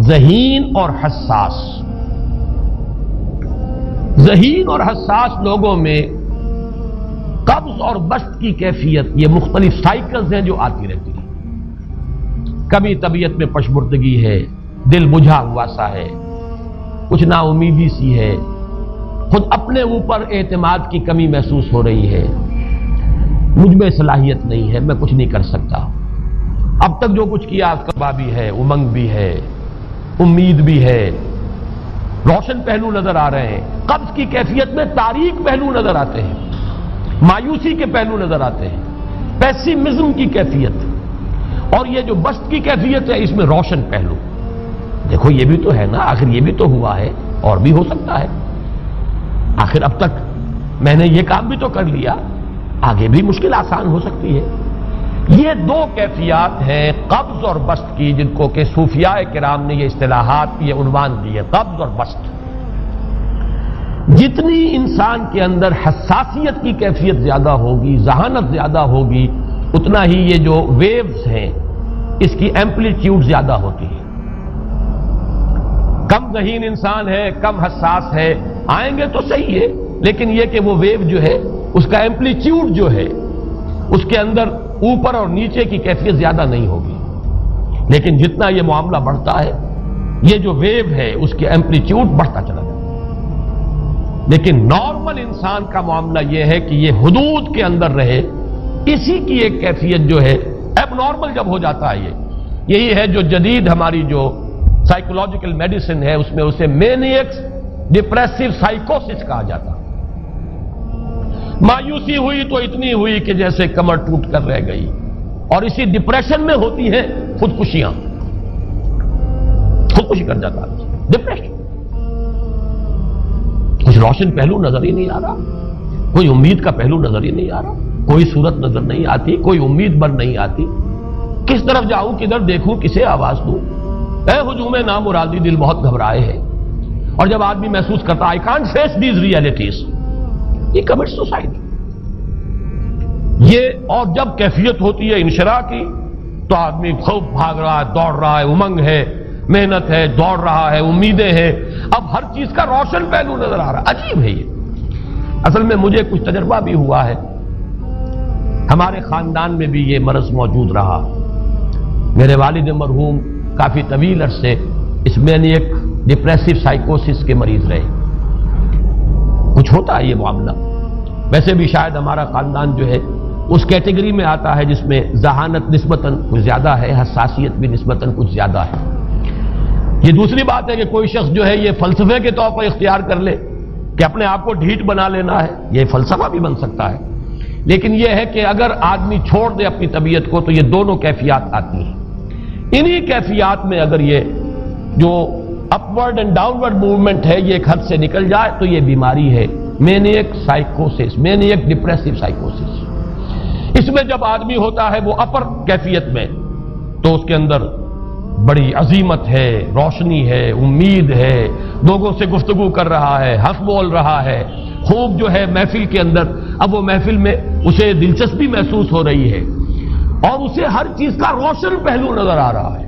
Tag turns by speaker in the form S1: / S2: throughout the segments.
S1: ذہین اور حساس. ذہین اور حساس لوگوں میں قبض اور بسط کی کیفیت، یہ مختلف سائیکلز ہیں جو آتی رہتی ہیں. کبھی طبیعت میں پشمردگی ہے، دل بجھا ہوا سا ہے، کچھ نا امیدی سی ہے، خود اپنے اوپر اعتماد کی کمی محسوس ہو رہی ہے، مجھ میں صلاحیت نہیں ہے، میں کچھ نہیں کر سکتا، اب تک جو کچھ کیا کبا بھی ہے، امنگ بھی ہے، امید بھی ہے، روشن پہلو نظر آ رہے ہیں. قبض کی کیفیت میں تاریک پہلو نظر آتے ہیں، مایوسی کے پہلو نظر آتے ہیں، پیسیمزم کی کیفیت. اور یہ جو بسط کی کیفیت ہے اس میں روشن پہلو. دیکھو یہ بھی تو ہے نا، آخر یہ بھی تو ہوا ہے اور بھی ہو سکتا ہے، آخر اب تک میں نے یہ کام بھی تو کر لیا، آگے بھی مشکل آسان ہو سکتی ہے. یہ دو کیفیات ہیں قبض اور بسط کی، جن کو کہ صوفیاء کرام نے یہ اصطلاحات، یہ عنوان دیے، قبض اور بسط. جتنی انسان کے اندر حساسیت کی کیفیت زیادہ ہوگی، ذہانت زیادہ ہوگی، اتنا ہی یہ جو ویوز ہیں اس کی ایمپلیٹیوڈ زیادہ ہوتی ہے. کم ذہین انسان ہے، کم حساس ہے، آئیں گے تو صحیح ہے، لیکن یہ کہ وہ ویو جو ہے اس کا ایمپلیٹیوڈ جو ہے اس کے اندر اوپر اور نیچے کی کیفیت زیادہ نہیں ہوگی. لیکن جتنا یہ معاملہ بڑھتا ہے یہ جو ویو ہے اس کی ایمپلیٹیوڈ بڑھتا چلا جاتا ہے. لیکن نارمل انسان کا معاملہ یہ ہے کہ یہ حدود کے اندر رہے. اسی کی ایک کیفیت جو ہے ایب نارمل جب ہو جاتا ہے، یہی ہے جو جدید ہماری جو سائیکولوجیکل میڈیسن ہے اس میں اسے مینیکس ڈپریسو سائیکوسس کہا جاتا. مایوسی ہوئی تو اتنی ہوئی کہ جیسے کمر ٹوٹ کر رہ گئی، اور اسی ڈپریشن میں ہوتی ہیں خودکشیاں. خودکشی کر جاتا ہے ڈپریشن. کچھ روشن پہلو نظر ہی نہیں آ رہا، کوئی امید کا پہلو نظر ہی نہیں آ رہا، کوئی صورت نظر نہیں آتی، کوئی امید بر نہیں آتی. کس طرف جاؤں، کدھر دیکھوں، کسے آواز دوں؟ اے ہجوم نامرادی دل بہت گھبرائے ہے. اور جب آدمی محسوس کرتا I can't face these realities، یہ commits suicide. یہ اور جب کیفیت ہوتی ہے انشراح کی تو آدمی خوب بھاگ رہا ہے، دوڑ رہا ہے، امنگ ہے، محنت ہے، دوڑ رہا ہے، امیدیں ہیں، اب ہر چیز کا روشن پہلو نظر آ رہا ہے. عجیب ہے یہ. اصل میں مجھے کچھ تجربہ بھی ہوا ہے، ہمارے خاندان میں بھی یہ مرض موجود رہا. میرے والد مرحوم کافی طویل عرصے اس مینیک ڈپریسو سائیکوسس کے مریض رہے. کچھ ہوتا ہے یہ معاملہ. ویسے بھی شاید ہمارا خاندان جو ہے اس کیٹیگری میں آتا ہے جس میں ذہانت نسبتاً کچھ زیادہ ہے، حساسیت بھی نسبتاً کچھ زیادہ ہے. یہ دوسری بات ہے کہ کوئی شخص جو ہے یہ فلسفے کے طور پر اختیار کر لے کہ اپنے آپ کو ڈھیٹ بنا لینا ہے، یہ فلسفہ بھی بن سکتا ہے. لیکن یہ ہے کہ اگر آدمی چھوڑ دے اپنی طبیعت کو تو یہ دونوں کیفیات آتی ہیں. انہی کیفیات میں اگر یہ جو اپورڈ اینڈ ڈاؤنورڈ موومنٹ ہے یہ ایک حد سے نکل جائے تو یہ بیماری ہے مینیک سائیکوسس، مینیک ڈپریسو سائیکوسس. اس میں جب آدمی ہوتا ہے وہ اپر کیفیت میں تو اس کے اندر بڑی عظیمت ہے، روشنی ہے، امید ہے، لوگوں سے گفتگو کر رہا ہے، ہنس بول رہا ہے، خوب جو ہے محفل کے اندر. اب وہ محفل میں اسے دلچسپی محسوس ہو رہی ہے اور اسے ہر چیز کا روشن پہلو نظر آ رہا ہے،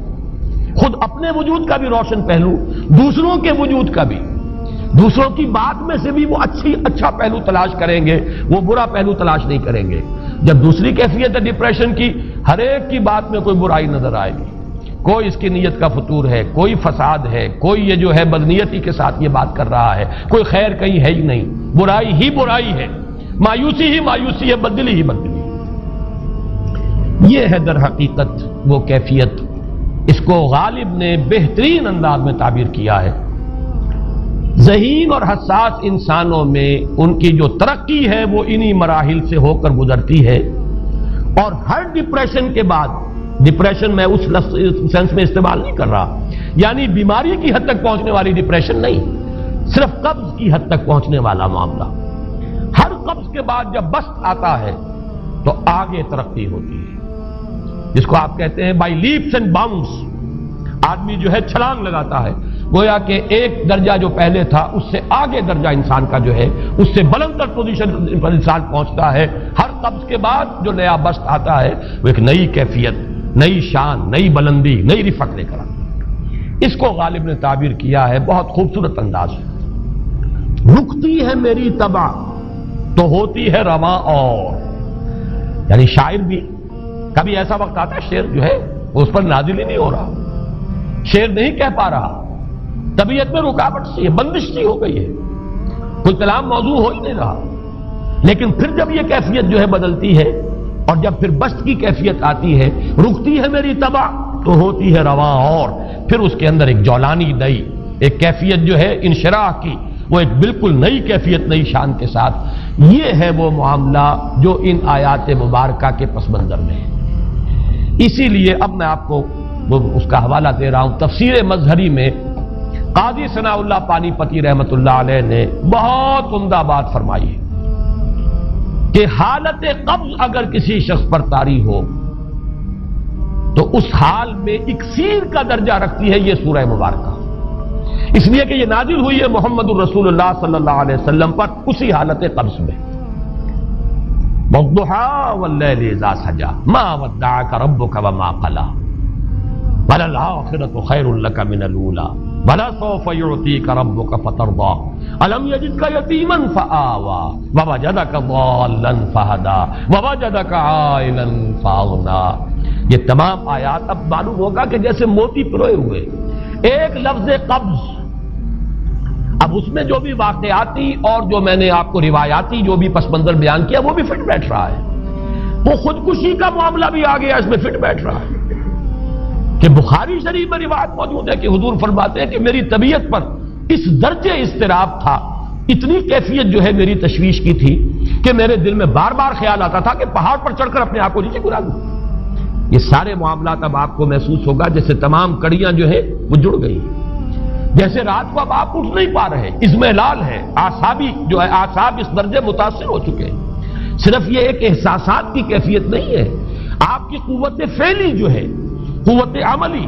S1: خود اپنے وجود کا بھی روشن پہلو، دوسروں کے وجود کا بھی. دوسروں کی بات میں سے بھی وہ اچھا پہلو تلاش کریں گے، وہ برا پہلو تلاش نہیں کریں گے. جب دوسری کیفیت ہے ڈپریشن کی، ہر ایک کی بات میں کوئی برائی نظر آئے گی، کوئی اس کی نیت کا فطور ہے، کوئی فساد ہے، کوئی یہ جو ہے بدنیتی کے ساتھ یہ بات کر رہا ہے، کوئی خیر کہیں ہے ہی نہیں، برائی ہی برائی ہے، مایوسی ہی مایوسی ہے، بدلی ہی بدلی. یہ ہے در حقیقت وہ کیفیت. اس کو غالب نے بہترین انداز میں تعبیر کیا ہے. ذہین اور حساس انسانوں میں ان کی جو ترقی ہے وہ انہی مراحل سے ہو کر گزرتی ہے. اور ہر ڈپریشن کے بعد، ڈپریشن میں اس سینس میں استعمال نہیں کر رہا یعنی بیماری کی حد تک پہنچنے والی ڈپریشن نہیں، صرف قبض کی حد تک پہنچنے والا معاملہ. ہر قبض کے بعد جب بسط آتا ہے تو آگے ترقی ہوتی ہے، جس کو آپ کہتے ہیں بائی لیپس اینڈ باؤنڈس. آدمی جو ہے چھلانگ لگاتا ہے، گویا کہ ایک درجہ جو پہلے تھا اس سے آگے درجہ انسان کا جو ہے اس سے بلند تر پوزیشن پر انسان پہنچتا ہے. ہر قبض کے بعد جو نیا بسط آتا ہے وہ ایک نئی کیفیت، نئی شان، نئی بلندی، نئی رفعت لے کر آتا ہے. اس کو غالب نے تعبیر کیا ہے بہت خوبصورت انداز ہے، رکتی ہے میری طبع تو ہوتی ہے رواں اور، یعنی شاعر بھی کبھی ایسا وقت آتا ہے شعر جو ہے اس پر نازل ہی نہیں ہو رہا، شعر نہیں کہہ پا رہا، طبیعت میں رکاوٹ سی ہے، بندش سی ہو گئی ہے، کوئی کلام موضوع ہو ہی نہیں رہا، لیکن پھر جب یہ کیفیت جو ہے بدلتی ہے اور جب پھر بست کی کیفیت آتی ہے، رکتی ہے میری طبع تو ہوتی ہے رواں اور، پھر اس کے اندر ایک جولانی نئی ایک کیفیت جو ہے انشراح کی، وہ ایک بالکل نئی کیفیت نئی شان کے ساتھ، یہ ہے وہ معاملہ جو ان آیات مبارکہ کے پس منظر میں ہے۔ اسی لیے اب میں آپ کو اس کا حوالہ دے رہا ہوں، تفسیر مظہری میں قاضی ثناء اللہ پانی پتی رحمت اللہ علیہ نے بہت عمدہ بات فرمائی ہے کہ حالت قبض اگر کسی شخص پر طاری ہو تو اس حال میں اکسیر کا درجہ رکھتی ہے یہ سورہ مبارکہ، اس لیے کہ یہ نازل ہوئی ہے محمد الرسول اللہ صلی اللہ علیہ وسلم پر اسی حالت قبض میں۔ وَالضُّحَىٰ وَاللَّيْلِ إِذَا سَجَىٰ مَا وَدَّعَكَ رَبُّكَ وَمَا قَلَىٰ وَلَلْآخِرَةُ خَيْرٌ لَكَ مِنَ الْأُولَىٰ وَلَسَوْفَ يُعْطِيكَ رَبُّكَ فَتَرْضَىٰ أَلَمْ يَجِدْكَ يَتِيمًا فَآوَىٰ وَوَجَدَكَ ضَالًّا فَهَدَىٰ وَوَجَدَكَ عَائِلًا فَأَغْنَىٰ۔ یہ تمام آیات اب معلوم ہوگا کہ جیسے موتی پروئے ہوئے، ایک لفظ قبض، اب اس میں جو بھی واقعاتی اور جو میں نے آپ کو روایاتی جو بھی پس منظر بیان کیا وہ بھی فٹ بیٹھ رہا ہے، وہ خودکشی کا معاملہ بھی آ گیا اس میں فٹ بیٹھ رہا ہے کہ بخاری شریف میں روایت موجود ہے کہ حضور فرماتے ہیں کہ میری طبیعت پر اس درجے اضطراب تھا، اتنی کیفیت جو ہے میری تشویش کی تھی کہ میرے دل میں بار بار خیال آتا تھا کہ پہاڑ پر چڑھ کر اپنے آپ کو نیچے گرا دوں۔ یہ سارے معاملات اب آپ کو محسوس ہوگا جیسے تمام کڑیاں جو ہے وہ جڑ گئی، جیسے رات کو اب آپ اٹھ نہیں پا رہے، اضمحلال ہے، اعصابی جو ہے اعصاب اس درجے متاثر ہو چکے ہیں۔ صرف یہ ایک احساسات کی کیفیت نہیں ہے، آپ کی قوت فعلی جو ہے، قوت عملی،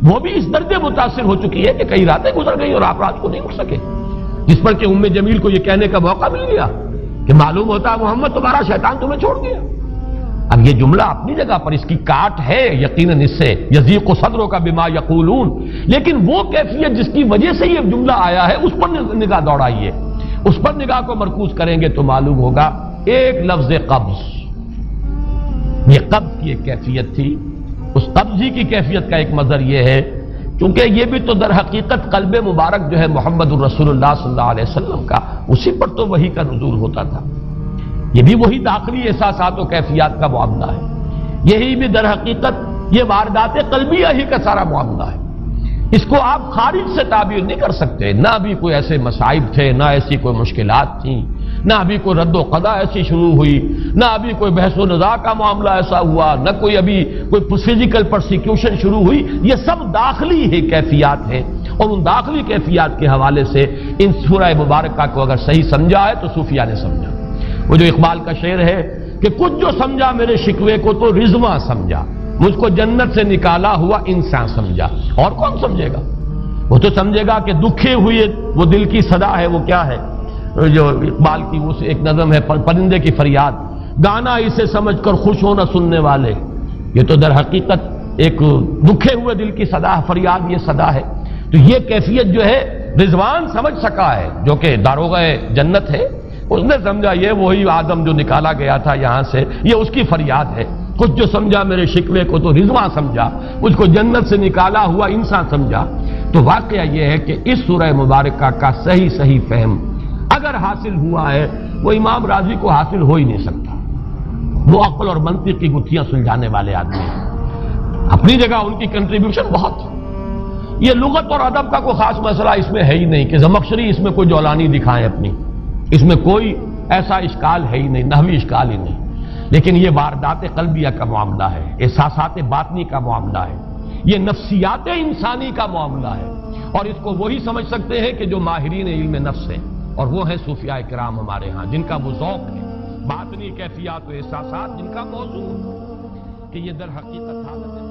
S1: وہ بھی اس درجے متاثر ہو چکی ہے کہ کئی راتیں گزر گئی اور آپ رات کو نہیں اٹھ سکے، جس پر کہ ام جمیل کو یہ کہنے کا موقع مل گیا کہ معلوم ہوتا ہے محمد تمہارا شیطان تمہیں چھوڑ گیا۔ اب یہ جملہ اپنی جگہ پر اس کی کاٹ ہے یقیناً، اس سے یضیق صدرک بما یقولون، لیکن وہ کیفیت جس کی وجہ سے یہ جملہ آیا ہے اس پر نگاہ دوڑائیے، اس پر نگاہ کو مرکوز کریں گے تو معلوم ہوگا ایک لفظ قبض، یہ قبض کی ایک کیفیت تھی، اس قبضی کی کیفیت کا ایک مظہر یہ ہے کیونکہ یہ بھی تو در حقیقت قلب مبارک جو ہے محمد الرسول اللہ صلی اللہ علیہ وسلم کا، اسی پر تو وحی کا نزول ہوتا تھا، یہ بھی وہی داخلی احساسات و کیفیات کا معاملہ ہے، یہی بھی در حقیقت یہ واردات قلبیہ ہی کا سارا معاملہ ہے، اس کو آپ خارج سے تعبیر نہیں کر سکتے، نہ ابھی کوئی ایسے مصائب تھے، نہ ایسی کوئی مشکلات تھیں، نہ ابھی کوئی رد و قضا ایسی شروع ہوئی، نہ ابھی کوئی بحث و نزاع کا معاملہ ایسا ہوا، نہ کوئی ابھی کوئی فزیکل پرسیکیوشن شروع ہوئی، یہ سب داخلی ہی کیفیات ہیں، اور ان داخلی کیفیات کے حوالے سے ان سورہ مبارکہ کو اگر صحیح سمجھا ہے تو صوفیہ نے سمجھا۔ وہ جو اقبال کا شعر ہے کہ کچھ جو سمجھا میرے شکوے کو تو رضواں سمجھا، مجھ کو جنت سے نکالا ہوا انسان سمجھا، اور کون سمجھے گا؟ وہ تو سمجھے گا کہ دکھے ہوئے وہ دل کی صدا ہے، وہ کیا ہے جو اقبال کی وہ ایک نظم ہے پرندے کی فریاد، گانا اسے سمجھ کر خوش ہونا سننے والے، یہ تو در حقیقت ایک دکھے ہوئے دل کی صدا فریاد، یہ صدا ہے۔ تو یہ کیفیت جو ہے رضوان سمجھ سکا ہے جو کہ داروغہ جنت ہے، اس نے سمجھا یہ وہی آدم جو نکالا گیا تھا یہاں سے، یہ اس کی فریاد ہے۔ کچھ جو سمجھا میرے شکوے کو تو رضواں سمجھا، مجھ کو جنت سے نکالا ہوا انسان سمجھا۔ تو واقعہ یہ ہے کہ اس سورہ مبارکہ کا صحیح فہم اگر حاصل ہوا ہے، وہ امام راضی کو حاصل ہو ہی نہیں سکتا، وہ عقل اور منطق کی گتھیاں سلجھانے والے آدمی ہیں، اپنی جگہ ان کی کنٹریبیوشن بہت، یہ لغت اور ادب کا کوئی خاص مسئلہ اس میں ہے ہی نہیں کہ زمخشری اس میں کوئی جولانی دکھائیں اپنی، اس میں کوئی ایسا اشکال ہے ہی نہیں، نحوی اشکال ہی نہیں، لیکن یہ واردات قلبیہ کا معاملہ ہے، احساسات باطنی کا معاملہ ہے، یہ نفسیات انسانی کا معاملہ ہے، اور اس کو وہی سمجھ سکتے ہیں کہ جو ماہرین علم نفس ہیں، اور وہ ہیں صوفیاء کرام ہمارے ہاں، جن کا وہ ذوق ہے، باطنی کیفیات و احساسات جن کا موضوع کہ یہ در حقیقت حالت ہے۔